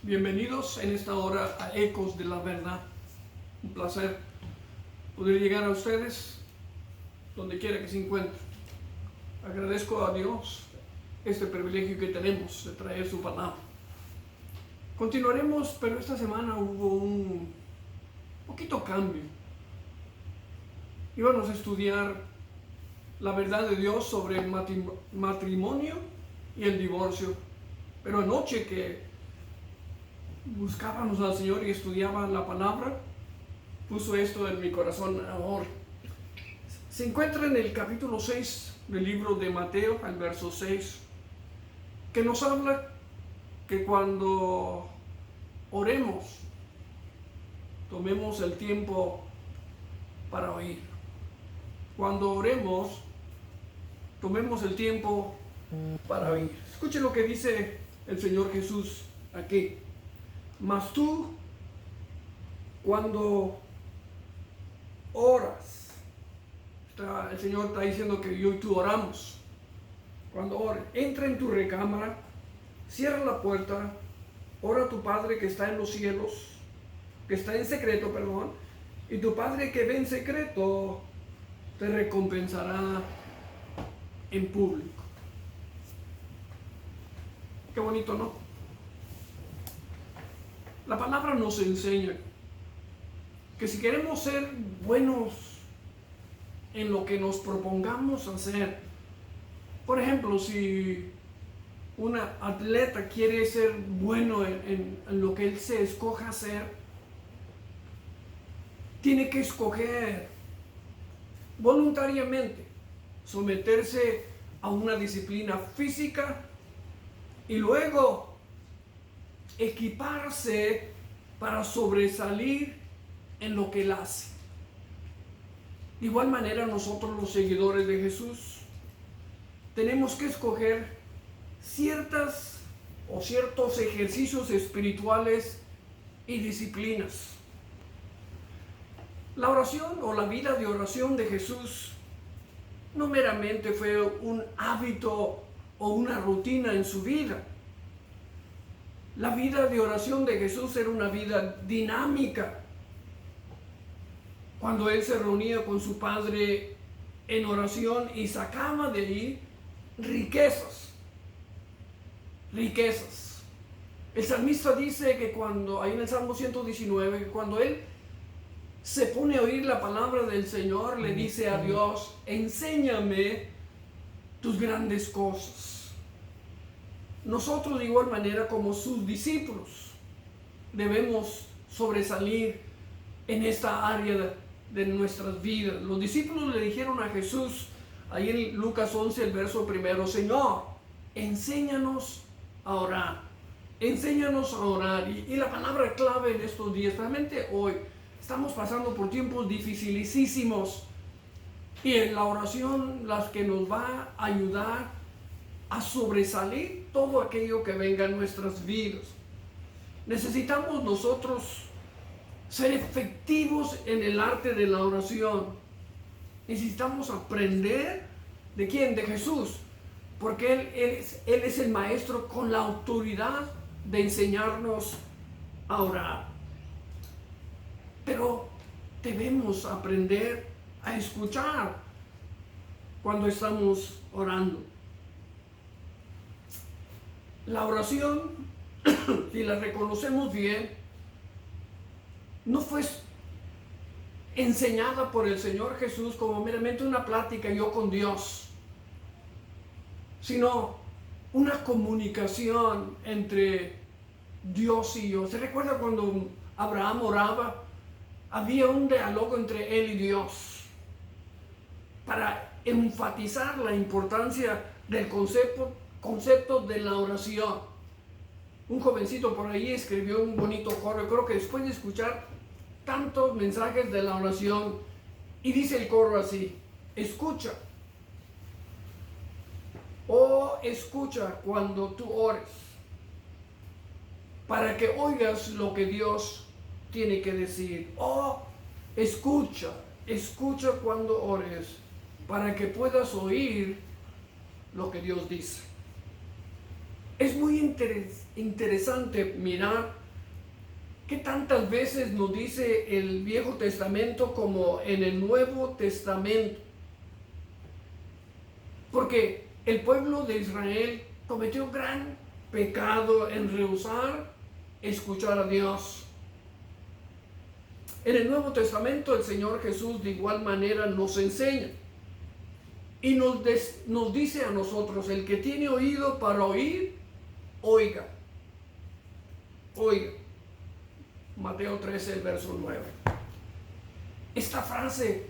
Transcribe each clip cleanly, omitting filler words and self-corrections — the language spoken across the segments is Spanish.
Bienvenidos en esta hora a Ecos de la Verdad. Un placer poder llegar a ustedes donde quiera que se encuentren. Agradezco a Dios este privilegio que tenemos de traer su palabra. Continuaremos, pero esta semana hubo un poquito cambio. Íbamos a estudiar la verdad de Dios sobre el matrimonio y el divorcio. Pero anoche que buscábamos al Señor y estudiaban la palabra, puso esto en mi corazón ahora. Se encuentra en el capítulo 6 del libro de Mateo, al verso 6, que nos habla que cuando oremos, tomemos el tiempo para oír. Cuando oremos, tomemos el tiempo para oír. Escuche lo que dice el Señor Jesús aquí. Mas tú, cuando oras, el Señor está diciendo que yo y tú oramos. Cuando ores, entra en tu recámara, cierra la puerta, ora a tu Padre que está en los cielos, que está en secreto, perdón, y tu Padre que ve en secreto te recompensará en público. Qué bonito, ¿no? La palabra nos enseña que si queremos ser buenos en lo que nos propongamos hacer, por ejemplo, si un atleta quiere ser bueno en lo que él se escoja hacer, tiene que escoger voluntariamente someterse a una disciplina física y luego equiparse para sobresalir en lo que él hace. De igual manera, nosotros los seguidores de Jesús tenemos que escoger ciertos ejercicios espirituales y disciplinas. La oración o la vida de oración de Jesús no meramente fue un hábito o una rutina en su vida. La vida de oración de Jesús era una vida dinámica. Cuando Él se reunía con su Padre en oración y sacaba de ahí riquezas. El salmista dice que ahí en el Salmo 119, que cuando Él se pone a oír la palabra del Señor, le dice a Dios: enséñame tus grandes cosas. Nosotros, de igual manera, como sus discípulos, debemos sobresalir en esta área de nuestras vidas. Los discípulos le dijeron a Jesús, ahí en Lucas 11, el verso 1, Señor, enséñanos a orar. Enséñanos a orar. Y la palabra clave en estos días, realmente hoy, estamos pasando por tiempos dificilísimos. Y en la oración, las que nos va a ayudar a sobresalir todo aquello que venga en nuestras vidas. Necesitamos nosotros ser efectivos en el arte de la oración. Necesitamos aprender ¿de quién? De Jesús, porque Él es el maestro con la autoridad de enseñarnos a orar. Pero debemos aprender a escuchar cuando estamos orando. La oración, si la reconocemos bien, no fue enseñada por el Señor Jesús como meramente una plática yo con Dios, sino una comunicación entre Dios y yo. ¿Se recuerda cuando Abraham oraba? Había un diálogo entre él y Dios para enfatizar la importancia del concepto de la oración. Un jovencito por ahí escribió un bonito coro. Creo que después de escuchar tantos mensajes de la oración, y dice el coro así: escucha, oh escucha cuando tú ores, para que oigas lo que Dios tiene que decir. Oh escucha cuando ores, para que puedas oír lo que Dios dice. Es muy interesante mirar qué tantas veces nos dice el Viejo Testamento como en el Nuevo Testamento. Porque el pueblo de Israel cometió un gran pecado en rehusar escuchar a Dios. En el Nuevo Testamento el Señor Jesús de igual manera nos enseña y nos dice a nosotros: el que tiene oído para oír, oiga. Oiga. Mateo 13, el verso 9. Esta frase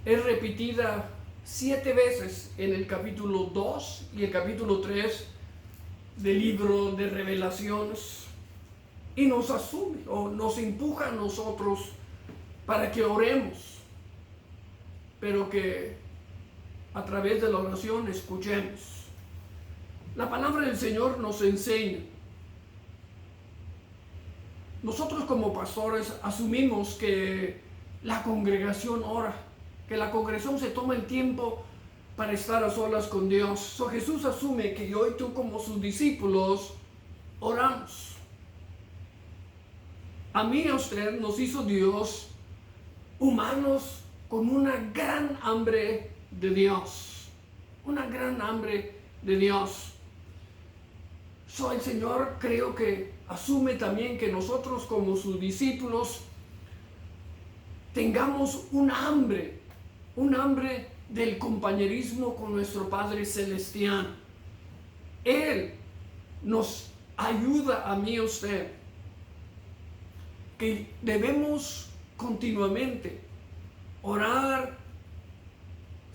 es repetida 7 veces en el capítulo 2 y el capítulo 3 del libro de Revelaciones, y nos asume o nos empuja a nosotros para que oremos, pero que a través de la oración escuchemos. La palabra del Señor nos enseña. Nosotros como pastores asumimos que la congregación ora, que la congregación se toma el tiempo para estar a solas con Dios. Jesús asume que yo y tú como sus discípulos oramos. A mí y a usted nos hizo Dios humanos con una gran hambre de Dios. Una gran hambre de Dios. El Señor creo que asume también que nosotros como sus discípulos tengamos un hambre del compañerismo con nuestro Padre Celestial. Él nos ayuda a mí y a usted, que debemos continuamente orar,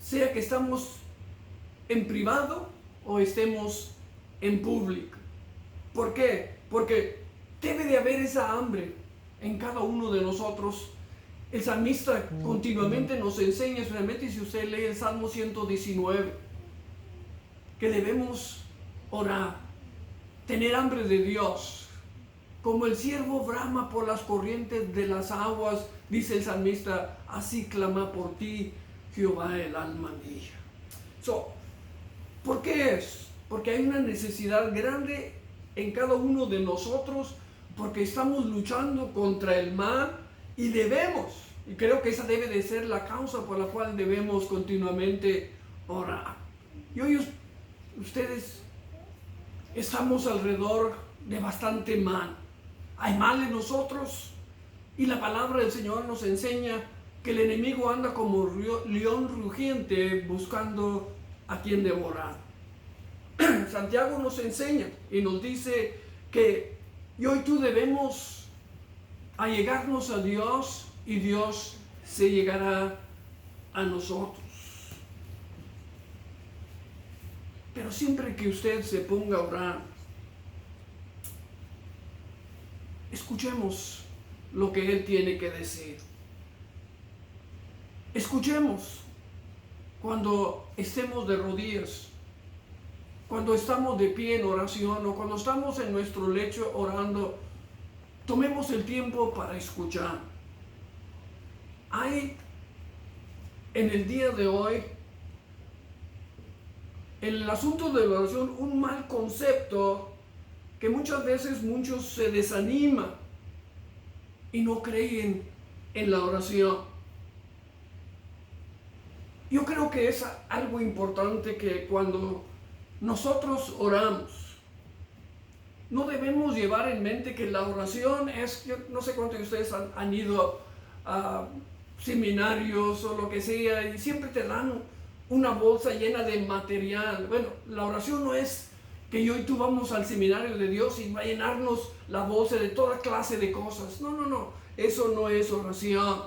sea que estamos en privado o estemos en público. ¿Por qué? Porque debe de haber esa hambre en cada uno de nosotros. El salmista continuamente nos enseña, especialmente si usted lee el Salmo 119, que debemos orar, tener hambre de Dios. Como el ciervo brama por las corrientes de las aguas, dice el salmista, así clama por ti, Jehová, el alma mía. ¿Por qué es? Porque hay una necesidad grande en cada uno de nosotros, porque estamos luchando contra el mal y debemos, y creo que esa debe de ser la causa por la cual debemos continuamente orar. Y hoy ustedes estamos alrededor de bastante mal. Hay mal en nosotros y la palabra del Señor nos enseña que el enemigo anda como león rugiente buscando a quien devorar. Santiago nos enseña y nos dice que yo y tú debemos allegarnos a Dios y Dios se llegará a nosotros. Pero siempre que usted se ponga a orar, escuchemos lo que Él tiene que decir. Escuchemos cuando estemos de rodillas, cuando estamos de pie en oración o cuando estamos en nuestro lecho orando. Tomemos el tiempo para escuchar. Hay en el día de hoy, en el asunto de la oración, un mal concepto que muchas veces muchos se desaniman y no creen en la oración. Yo creo que es algo importante que cuando nosotros oramos, no debemos llevar en mente que la oración es, yo no sé cuántos de ustedes han ido a seminarios o lo que sea, y siempre te dan una bolsa llena de material. Bueno, la oración no es que yo y tú vamos al seminario de Dios y va a llenarnos la bolsa de toda clase de cosas. No, eso no es oración.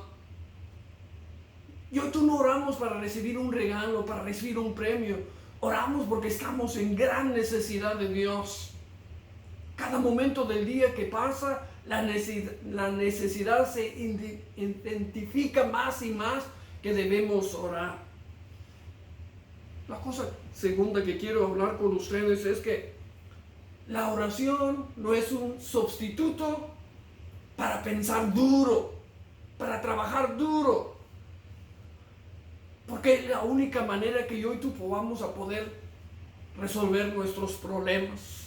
Yo y tú no oramos para recibir un regalo, para recibir un premio. Oramos porque estamos en gran necesidad de Dios. Cada momento del día que pasa, la necesidad se identifica más y más que debemos orar. La cosa segunda que quiero hablar con ustedes es que la oración no es un sustituto para pensar duro, para trabajar duro. Porque es la única manera que yo y tú vamos a poder resolver nuestros problemas.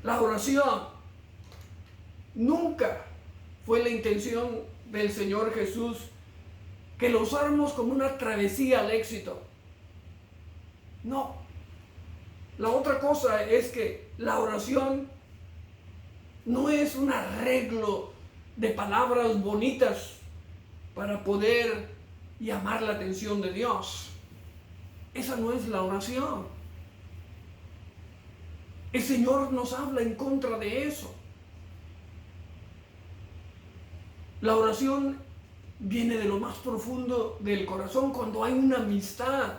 La oración nunca fue la intención del Señor Jesús que lo usáramos como una travesía al éxito. No. La otra cosa es que la oración no es un arreglo de palabras bonitas para poder llamar la atención de Dios. Esa no es la oración. El Señor nos habla en contra de eso. La oración viene de lo más profundo del corazón cuando hay una amistad.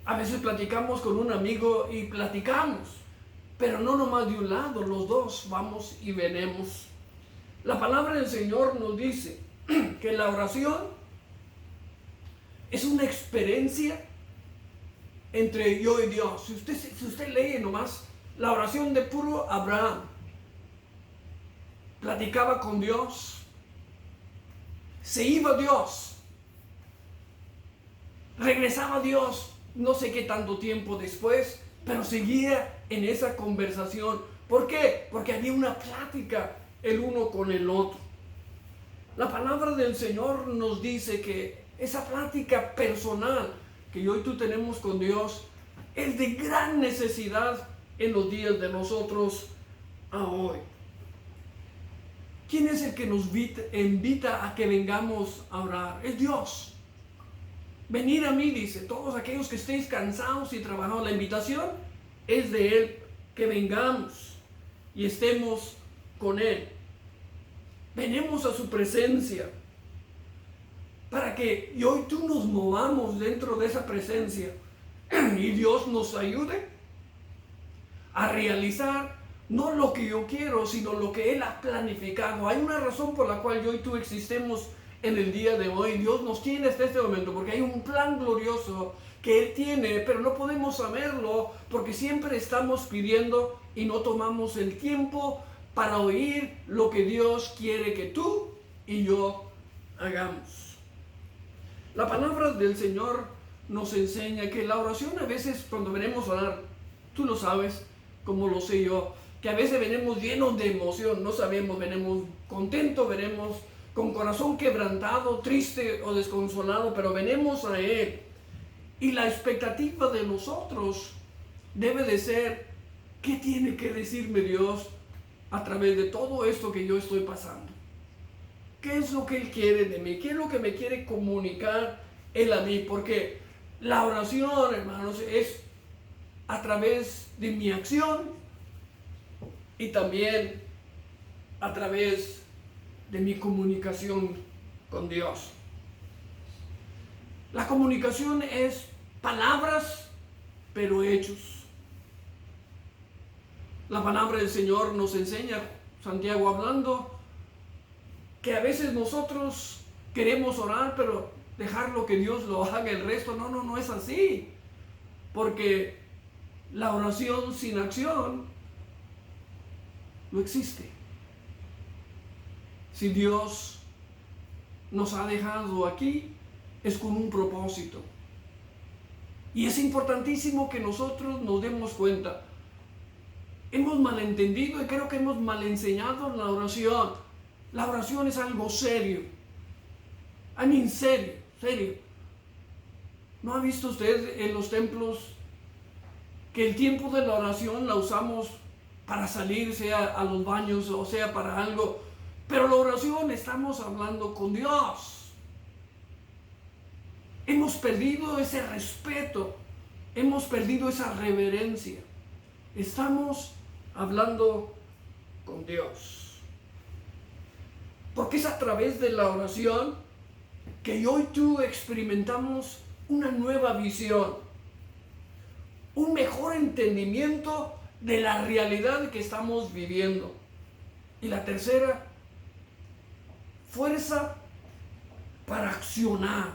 A veces platicamos con un amigo y platicamos, pero no nomás de un lado, los dos vamos y venimos. La palabra del Señor nos dice que la oración es una experiencia entre yo y Dios. Si usted lee nomás la oración de puro Abraham, platicaba con Dios, se iba a Dios, regresaba a Dios no sé qué tanto tiempo después, pero seguía en esa conversación. ¿Por qué? Porque había una plática el uno con el otro. La palabra del Señor nos dice que esa plática personal que yo y tú tenemos con Dios es de gran necesidad en los días de nosotros a hoy. ¿Quién es el que nos invita a que vengamos a orar? Es Dios. Venid a mí, dice, todos aquellos que estéis cansados y trabajados. La invitación es de Él, que vengamos y estemos con Él. Venimos a su presencia para que yo y tú nos movamos dentro de esa presencia y Dios nos ayude a realizar no lo que yo quiero, sino lo que Él ha planificado. Hay una razón por la cual yo y tú existimos en el día de hoy. Dios nos tiene hasta este momento porque hay un plan glorioso que Él tiene, pero no podemos saberlo porque siempre estamos pidiendo y no tomamos el tiempo para oír lo que Dios quiere que tú y yo hagamos. La palabra del Señor nos enseña que la oración a veces cuando venimos a orar, tú lo sabes como lo sé yo, que a veces venimos llenos de emoción, no sabemos, venimos contentos, venimos con corazón quebrantado, triste o desconsolado, pero venimos a Él. Y la expectativa de nosotros debe de ser, ¿qué tiene que decirme Dios a través de todo esto que yo estoy pasando? ¿Qué es lo que Él quiere de mí? ¿Qué es lo que me quiere comunicar Él a mí? Porque la oración, hermanos, es a través de mi acción y también a través de mi comunicación con Dios. La comunicación es palabras, pero hechos. La palabra del Señor nos enseña, Santiago hablando, que a veces nosotros queremos orar, pero dejarlo que Dios lo haga el resto. No es así. Porque la oración sin acción no existe. Si Dios nos ha dejado aquí, es con un propósito. Y es importantísimo que nosotros nos demos cuenta. Hemos malentendido y creo que hemos mal enseñado la oración. La oración es algo serio. Serio. ¿No ha visto usted en los templos que el tiempo de la oración la usamos para salir, sea a los baños o sea para algo? Pero la oración estamos hablando con Dios. Hemos perdido ese respeto, hemos perdido esa reverencia. Estamos hablando con Dios. Porque es a través de la oración que yo y tú experimentamos una nueva visión, un mejor entendimiento de la realidad que estamos viviendo. Y la tercera, fuerza para accionar,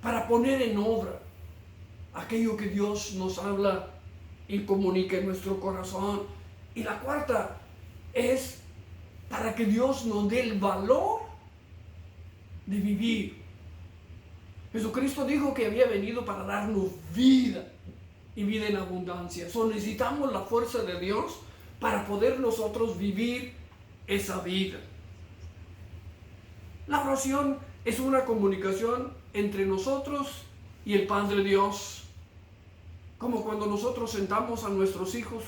para poner en obra aquello que Dios nos habla y comunica en nuestro corazón. Y la cuarta es para que Dios nos dé el valor de vivir. Jesucristo dijo que había venido para darnos vida y vida en abundancia. Necesitamos la fuerza de Dios para poder nosotros vivir esa vida. La oración es una comunicación entre nosotros y el Padre Dios. Como cuando nosotros sentamos a nuestros hijos,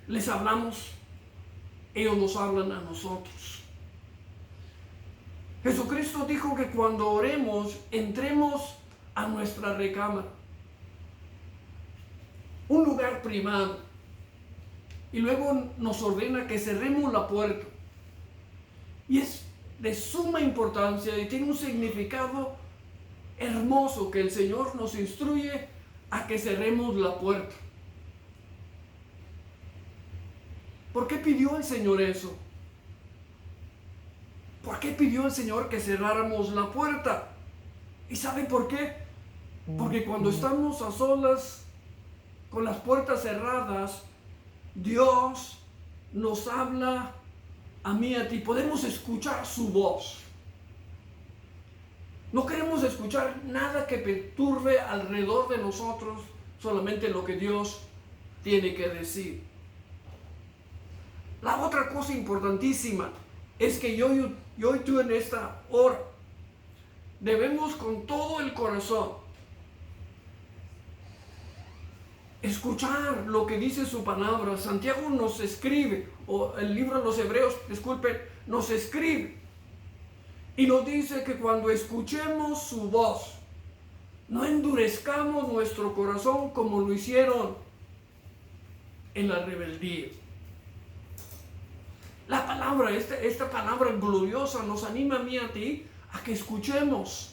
les hablamos, ellos nos hablan a nosotros. Jesucristo dijo que cuando oremos, entremos a nuestra recámara, un lugar privado, y luego nos ordena que cerremos la puerta. Y es de suma importancia y tiene un significado hermoso que el Señor nos instruye a que cerremos la puerta. ¿Por qué pidió el Señor eso? ¿Por qué pidió el Señor que cerráramos la puerta? ¿Y sabe por qué? Porque cuando estamos a solas, con las puertas cerradas, Dios nos habla a mí y a ti. Podemos escuchar su voz. No queremos escuchar nada que perturbe alrededor de nosotros, solamente lo que Dios tiene que decir. La otra cosa importantísima es que yo y tú en esta hora debemos con todo el corazón escuchar lo que dice su palabra. Santiago nos escribe, o el libro de los Hebreos, disculpen, nos escribe y nos dice que cuando escuchemos su voz, no endurezcamos nuestro corazón como lo hicieron en la rebeldía. La palabra, esta palabra gloriosa nos anima a mí y a ti a que escuchemos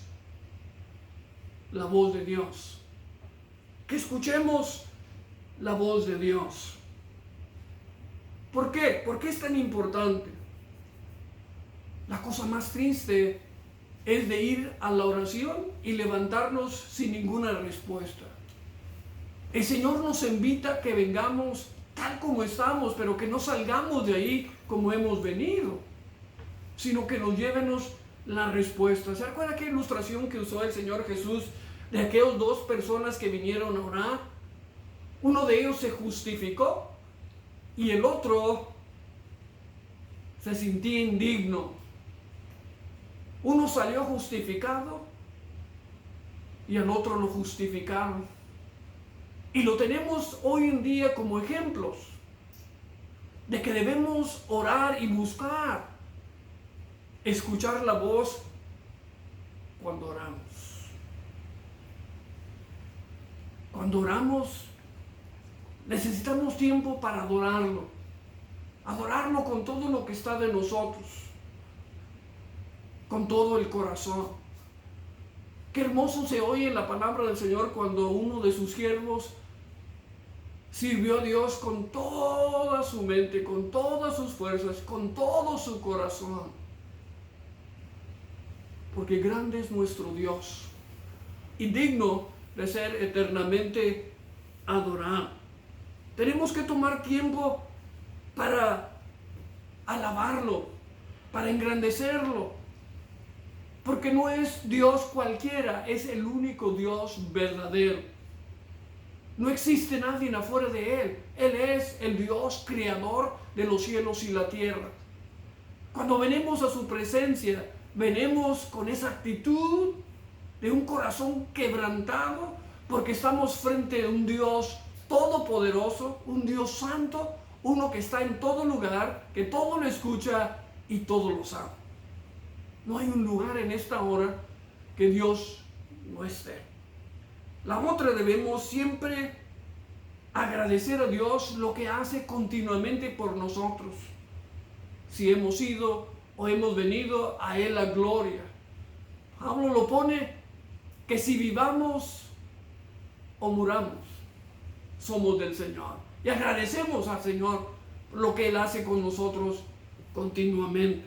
la voz de Dios. Que escuchemos la voz de Dios. ¿Por qué? ¿Por qué es tan importante? La cosa más triste es de ir a la oración y levantarnos sin ninguna respuesta. El Señor nos invita a que vengamos tal como estamos, pero que no salgamos de ahí como hemos venido, sino que nos llévenos la respuesta. ¿Se acuerda qué ilustración que usó el Señor Jesús de aquellas dos personas que vinieron a orar? Uno de ellos se justificó y el otro se sentía indigno. Uno salió justificado y al otro lo justificaron. Y lo tenemos hoy en día como ejemplos de que debemos orar y buscar escuchar la voz cuando oramos. Cuando oramos necesitamos tiempo para adorarlo con todo lo que está de nosotros, con todo el corazón. Qué hermoso se oye la palabra del Señor cuando uno de sus siervos sirvió a Dios con toda su mente, con todas sus fuerzas, con todo su corazón. Porque grande es nuestro Dios y digno de ser eternamente adorado. Tenemos que tomar tiempo para alabarlo, para engrandecerlo, porque no es Dios cualquiera, es el único Dios verdadero. No existe nadie afuera de Él. Él es el Dios creador de los cielos y la tierra. Cuando venimos a su presencia, venimos con esa actitud de un corazón quebrantado, porque estamos frente a un Dios todopoderoso, un Dios santo, uno que está en todo lugar, que todo lo escucha y todo lo sabe. No hay un lugar en esta hora que Dios no esté. La otra, debemos siempre agradecer a Dios lo que hace continuamente por nosotros. Si hemos ido o hemos venido, a Él la gloria. Pablo lo pone que si vivamos o muramos, somos del Señor. Y agradecemos al Señor por lo que Él hace con nosotros continuamente.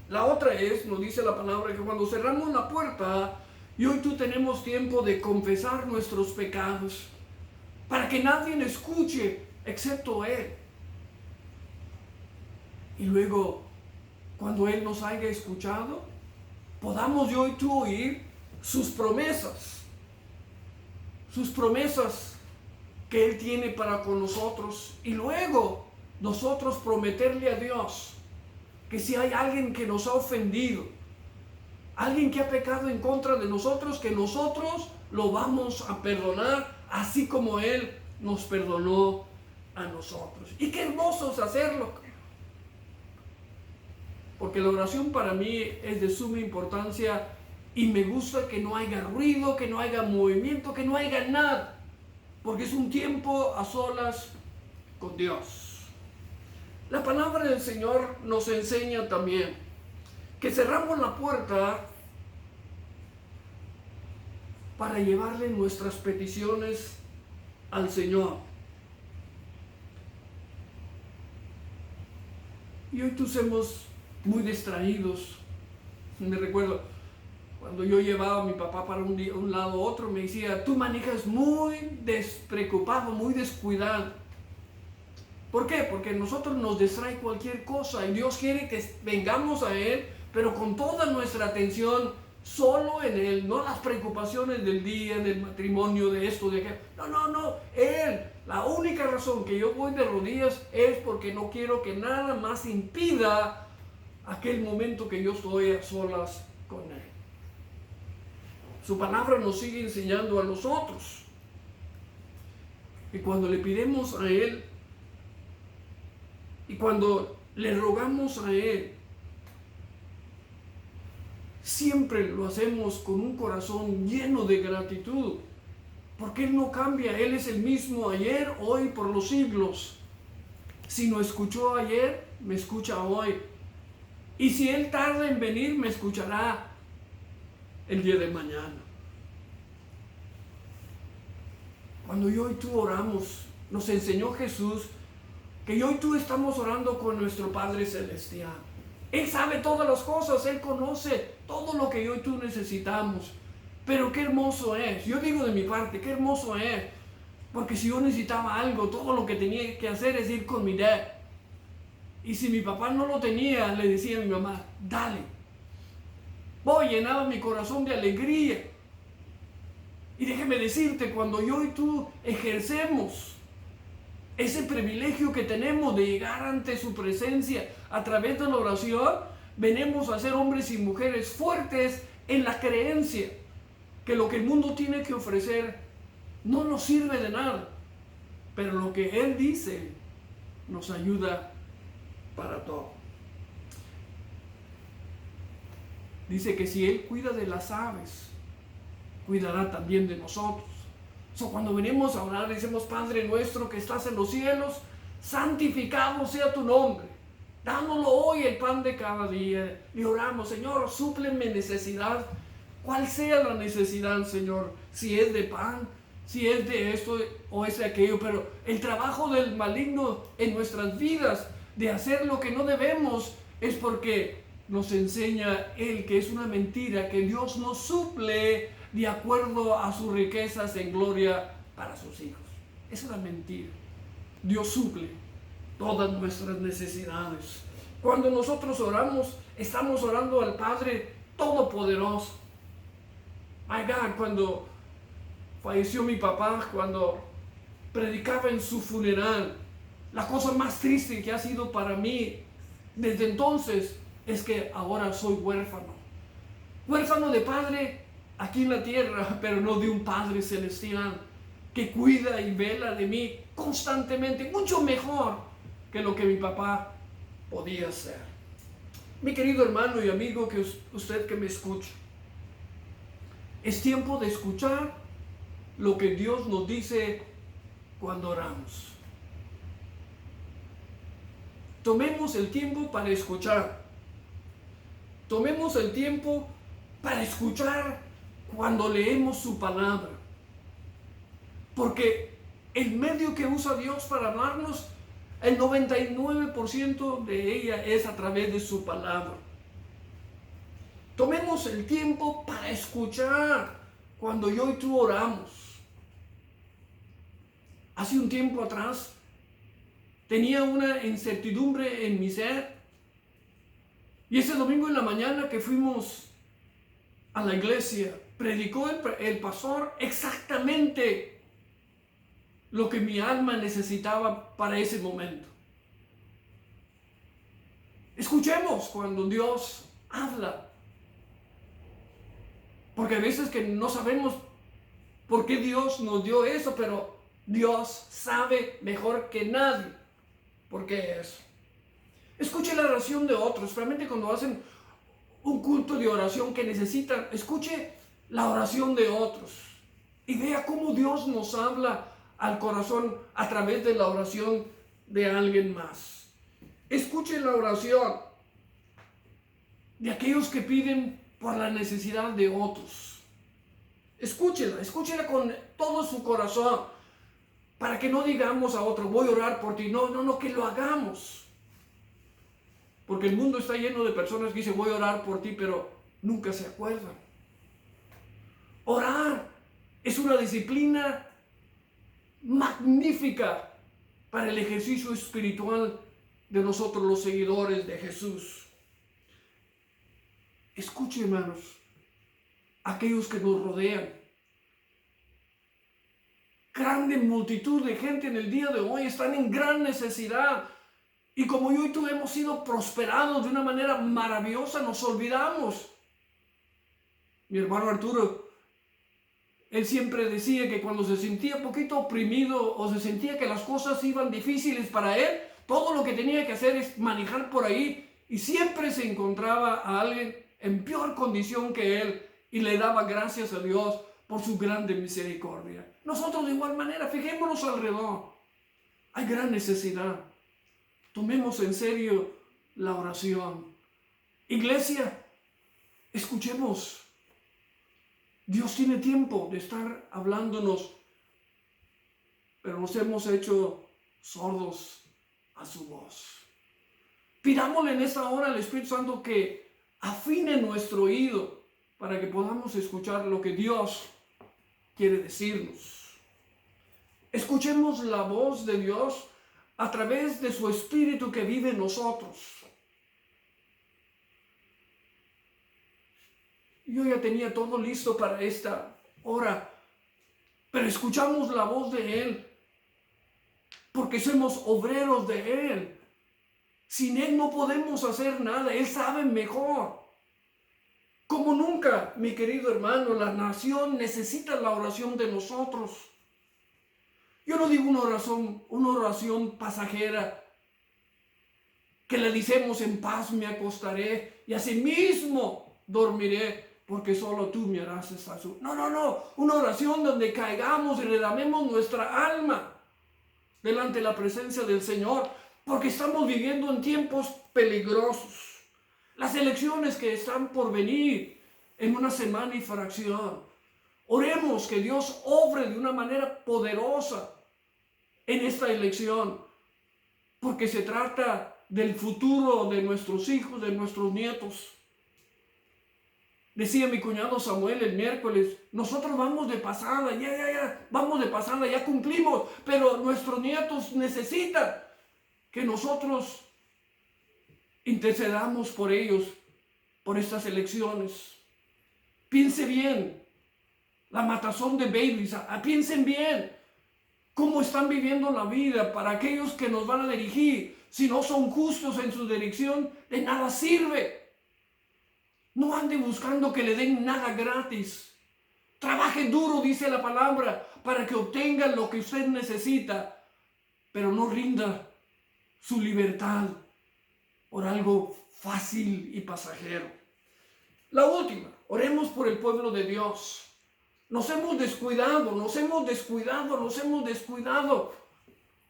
La otra es, nos dice la palabra, que cuando cerramos la puerta, y hoy tú tenemos tiempo de confesar nuestros pecados, para que nadie escuche excepto Él. Y luego, cuando Él nos haya escuchado, podamos yo y tú oír sus promesas. sus promesas que Él tiene para con nosotros, y luego nosotros prometerle a Dios que si hay alguien que nos ha ofendido, alguien que ha pecado en contra de nosotros, que nosotros lo vamos a perdonar, así como Él nos perdonó a nosotros. Y qué hermoso es hacerlo, porque la oración para mí es de suma importancia, y me gusta que no haya ruido, que no haya movimiento, que no haya nada, porque es un tiempo a solas con Dios. La palabra del Señor nos enseña también que cerramos la puerta para llevarle nuestras peticiones al Señor. Y hoy todos somos muy distraídos. Me recuerdo cuando yo llevaba a mi papá para un lado u otro, me decía: tú manejas muy despreocupado, muy descuidado. ¿Por qué? Porque nosotros nos distrae cualquier cosa, y Dios quiere que vengamos a Él, pero con toda nuestra atención solo en Él, no las preocupaciones del día, del matrimonio, de esto, de aquello. No, Él. La única razón que yo voy de rodillas es porque no quiero que nada más impida aquel momento que yo estoy a solas con Él. Su palabra nos sigue enseñando a nosotros que cuando le pidemos a Él y cuando le rogamos a Él, siempre lo hacemos con un corazón lleno de gratitud, porque Él no cambia. Él es el mismo ayer, hoy, por los siglos. Si no escuchó ayer, me escucha hoy. Y si Él tarda en venir, me escuchará el día de mañana. Cuando yo y tú oramos, nos enseñó Jesús que yo y tú estamos orando con nuestro Padre Celestial. Él sabe todas las cosas, Él conoce todo lo que yo y tú necesitamos. Pero qué hermoso es, yo digo de mi parte, qué hermoso es, porque si yo necesitaba algo, todo lo que tenía que hacer es ir con mi dad. Y si mi papá no lo tenía, le decía a mi mamá: dale. Voy, llenaba mi corazón de alegría. Y déjeme decirte, cuando yo y tú ejercemos ese privilegio que tenemos de llegar ante su presencia a través de la oración, venimos a ser hombres y mujeres fuertes en la creencia que lo que el mundo tiene que ofrecer no nos sirve de nada, pero lo que Él dice nos ayuda para todo. Dice que si Él cuida de las aves, cuidará también de nosotros. Cuando venimos a orar, decimos: Padre nuestro que estás en los cielos, santificado sea tu nombre. Dándolo hoy el pan de cada día. Y oramos: Señor, súpleme necesidad. Cual sea la necesidad, Señor. Si es de pan, si es de esto o es de aquello. Pero el trabajo del maligno en nuestras vidas, de hacer lo que no debemos, es porque nos enseña Él que es una mentira, que Dios nos suple de acuerdo a sus riquezas en gloria para sus hijos. Es una mentira. Dios suple todas nuestras necesidades. Cuando nosotros oramos, estamos orando al Padre Todopoderoso. My God, cuando falleció mi papá, cuando predicaba en su funeral, la cosa más triste que ha sido para mí desde entonces es que ahora soy huérfano. Huérfano de padre aquí en la tierra, pero no de un Padre Celestial que cuida y vela de mí constantemente, mucho mejor que lo que mi papá podía hacer. Mi querido hermano y amigo, que usted que me escucha, es tiempo de escuchar lo que Dios nos dice cuando oramos. Tomemos el tiempo para escuchar. Tomemos el tiempo para escuchar cuando leemos su palabra. Porque el medio que usa Dios para hablarnos, el 99% de ella es a través de su palabra. Tomemos el tiempo para escuchar cuando yo y tú oramos. Hace un tiempo atrás tenía una incertidumbre en mi ser. Y ese domingo en la mañana que fuimos a la iglesia, predicó el pastor exactamente lo que mi alma necesitaba para ese momento. Escuchemos cuando Dios habla, porque a veces que no sabemos por qué Dios nos dio eso, pero Dios sabe mejor que nadie por qué es. Escuche la oración de otros, realmente cuando hacen un culto de oración que necesitan, escuche la oración de otros y vea cómo Dios nos habla al corazón a través de la oración de alguien más. Escuche la oración de aquellos que piden por la necesidad de otros. Escúchela con todo su corazón, para que no digamos a otro, voy a orar por ti. No, que lo hagamos. Porque el mundo está lleno de personas que dicen, voy a orar por ti, pero nunca se acuerdan. Orar es una disciplina magnífica para el ejercicio espiritual de nosotros los seguidores de Jesús. Escuche, hermanos, aquellos que nos rodean. Grande multitud de gente en el día de hoy están en gran necesidad. Y como yo y tú hemos sido prosperados de una manera maravillosa, nos olvidamos. Mi hermano Arturo, él siempre decía que cuando se sentía un poquito oprimido o se sentía que las cosas iban difíciles para él, todo lo que tenía que hacer es manejar por ahí y siempre se encontraba a alguien en peor condición que él y le daba gracias a Dios por su grande misericordia. Nosotros de igual manera, fijémonos alrededor. Hay gran necesidad. Tomemos en serio la oración. Iglesia, escuchemos. Dios tiene tiempo de estar hablándonos, pero nos hemos hecho sordos a su voz. Pidámosle en esta hora al Espíritu Santo que afine nuestro oído para que podamos escuchar lo que Dios quiere decirnos. Escuchemos la voz de Dios a través de su Espíritu que vive en nosotros. Yo ya tenía todo listo para esta hora, pero escuchamos la voz de Él, porque somos obreros de Él. Sin Él no podemos hacer nada, Él sabe mejor. Como nunca, mi querido hermano, la nación necesita la oración de nosotros. Yo no digo una oración pasajera, que le decimos en paz me acostaré y asimismo dormiré, porque solo tú me harás esta su. No, una oración donde caigamos y redamemos nuestra alma delante de la presencia del Señor, porque estamos viviendo en tiempos peligrosos. Las elecciones que están por venir en una semana y fracción. Oremos que Dios obre de una manera poderosa en esta elección, porque se trata del futuro de nuestros hijos, de nuestros nietos. Decía mi cuñado Samuel el miércoles, nosotros vamos de pasada, vamos de pasada, ya cumplimos, pero nuestros nietos necesitan que nosotros intercedamos por ellos, por estas elecciones. Piense bien, la matazón de babies, piensen bien cómo están viviendo la vida para aquellos que nos van a dirigir. Si no son justos en su dirección, de nada sirve. No ande buscando que le den nada gratis. Trabaje duro, dice la palabra, para que obtenga lo que usted necesita, pero no rinda su libertad por algo fácil y pasajero. La última, oremos por el pueblo de Dios. Nos hemos descuidado.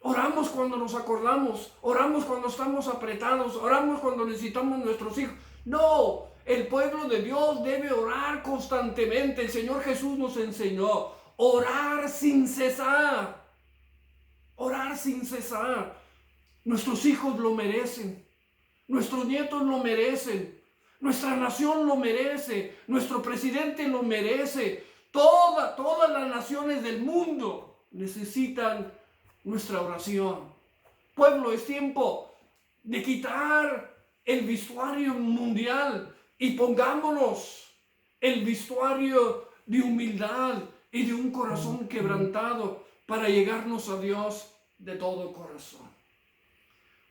Oramos cuando nos acordamos, oramos cuando estamos apretados, oramos cuando necesitamos nuestros hijos. No, el pueblo de Dios debe orar constantemente. El Señor Jesús nos enseñó, orar sin cesar. Orar sin cesar. Nuestros hijos lo merecen, nuestros nietos lo merecen, nuestra nación lo merece, nuestro presidente lo merece. Todas las naciones del mundo necesitan nuestra oración. Pueblo, es tiempo de quitar el vestuario mundial y pongámonos el vestuario de humildad y de un corazón quebrantado para llegarnos a Dios de todo corazón.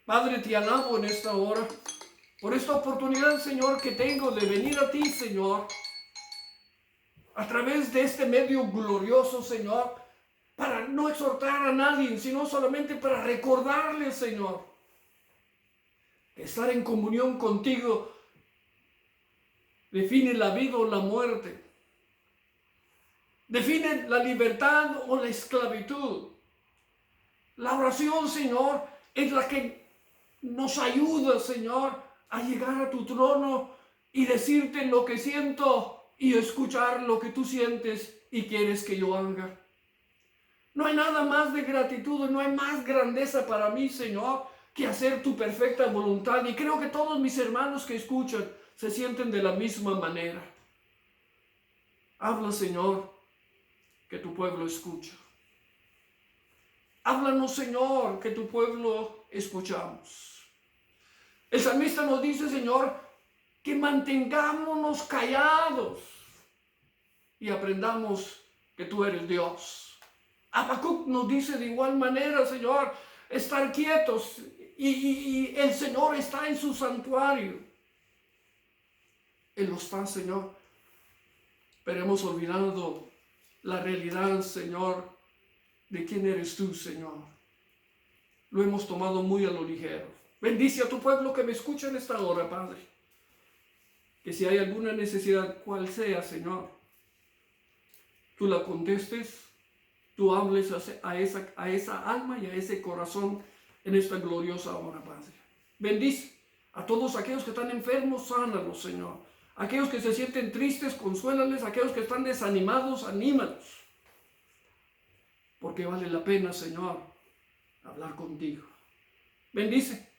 Padre, te alabo en esta hora por esta oportunidad, Señor, que tengo de venir a ti, Señor, a través de este medio glorioso, Señor, para no exhortar a nadie, sino solamente para recordarle, Señor, que estar en comunión contigo define la vida o la muerte, define la libertad o la esclavitud. La oración, Señor, es la que nos ayuda, Señor, a llegar a tu trono y decirte lo que siento y escuchar lo que tú sientes y quieres que yo haga. No hay nada más de gratitud, no hay más grandeza para mí, Señor, que hacer tu perfecta voluntad. Y creo que todos mis hermanos que escuchan se sienten de la misma manera. Habla, Señor, que tu pueblo escucha. Háblanos, Señor, que tu pueblo escuchamos. El salmista nos dice, Señor, que mantengámonos callados y aprendamos que tú eres Dios. Habacuc nos dice de igual manera, Señor, estar quietos y el Señor está en su santuario. Él lo está, Señor, pero hemos olvidado la realidad, Señor, de quién eres tú, Señor. Lo hemos tomado muy a lo ligero. Bendice a tu pueblo que me escucha en esta hora, Padre. Que si hay alguna necesidad, cual sea, Señor, tú la contestes, tú hables a esa alma y a ese corazón en esta gloriosa hora, Padre. Bendice a todos aquellos que están enfermos, sánalos, Señor. Aquellos que se sienten tristes, consuélales. Aquellos que están desanimados, anímalos. Porque vale la pena, Señor, hablar contigo. Bendice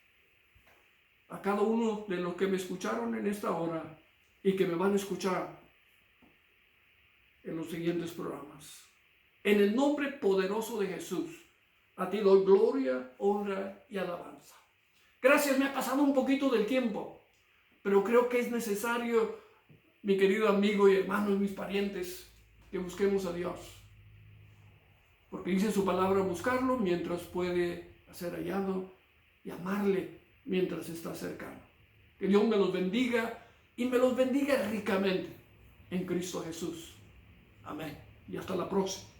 a cada uno de los que me escucharon en esta hora y que me van a escuchar en los siguientes programas. En el nombre poderoso de Jesús, a ti doy gloria, honra y alabanza. Gracias, me ha pasado un poquito del tiempo, pero creo que es necesario, mi querido amigo y hermano y mis parientes, que busquemos a Dios. Porque dice su palabra buscarlo mientras puede ser hallado y amarle mientras está cercano. Que Dios me los bendiga y me los bendiga ricamente en Cristo Jesús. Amén. Y hasta la próxima.